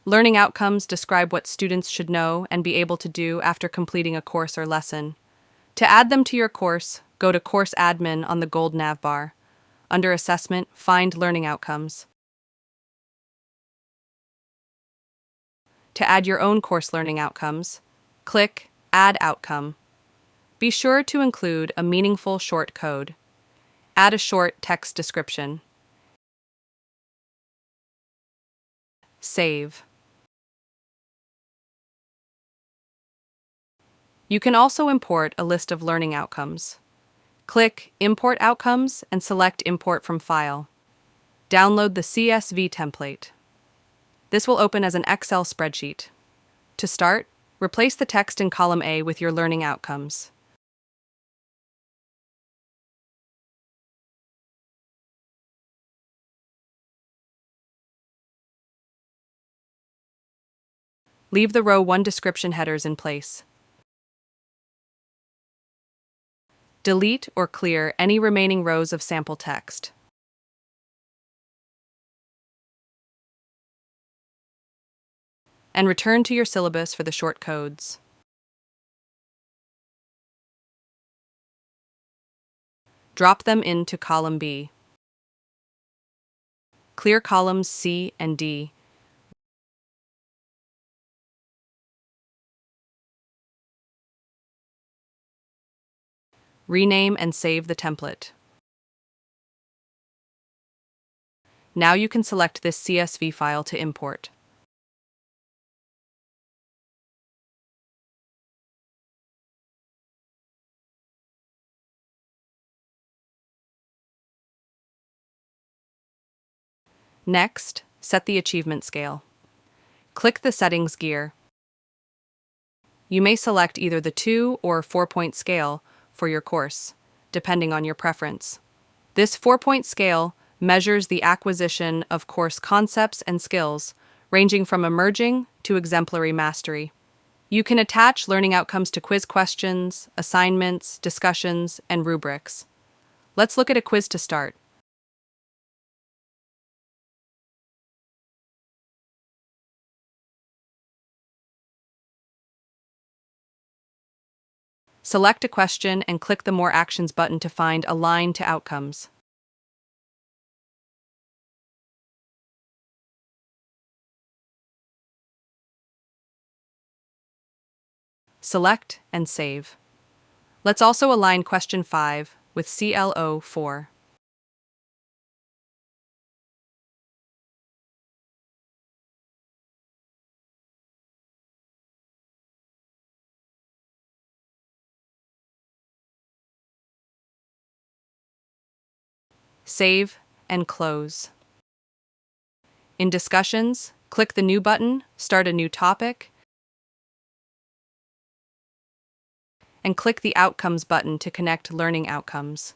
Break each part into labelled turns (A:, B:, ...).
A: Learning outcomes describe what students should know and be able to do after completing a course or lesson. To add them to your course, go to Course Admin on the gold navbar. Under Assessment, find Learning Outcomes. To add your own course learning outcomes, click Add Outcome. Be sure to include a meaningful short code. Add a short text description. Save. You can also import a list of learning outcomes. Click Import Outcomes and select Import from File. Download the CSV template. This will open as an Excel spreadsheet. To start, replace the text in column A with your learning outcomes. Leave the row 1 description headers in place. Delete or clear any remaining rows of sample text. And return to your syllabus for the short codes. Drop them into column B. Clear columns C and D. Rename and save the template. Now you can select this CSV file to import. Next, set the achievement scale. Click the Settings gear. You may select either the 2 or 4-point scale for your course, depending on your preference. This 4-point scale measures the acquisition of course concepts and skills, ranging from emerging to exemplary mastery. You can attach learning outcomes to quiz questions, assignments, discussions, and rubrics. Let's look at a quiz to start. Select a question and click the More Actions button to find Align to Outcomes. Select and save. Let's also align question 5 with CLO 4. Save and close. In Discussions, click the New button, start a new topic, and click the Outcomes button to connect learning outcomes.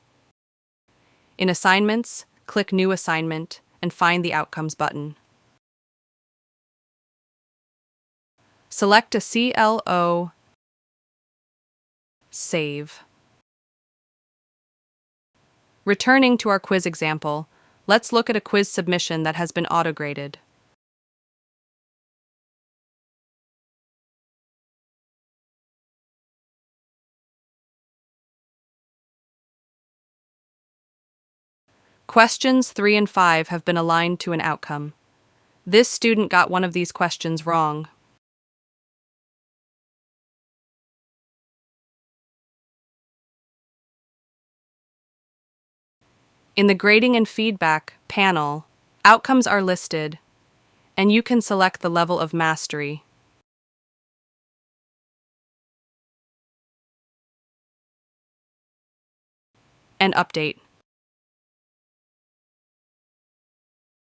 A: In Assignments, click New Assignment and find the Outcomes button. Select a CLO. Save. Returning to our quiz example, let's look at a quiz submission that has been auto-graded. Questions 3 and 5 have been aligned to an outcome. This student got one of these questions wrong. In the Grading and Feedback panel, outcomes are listed, and you can select the level of mastery. And update.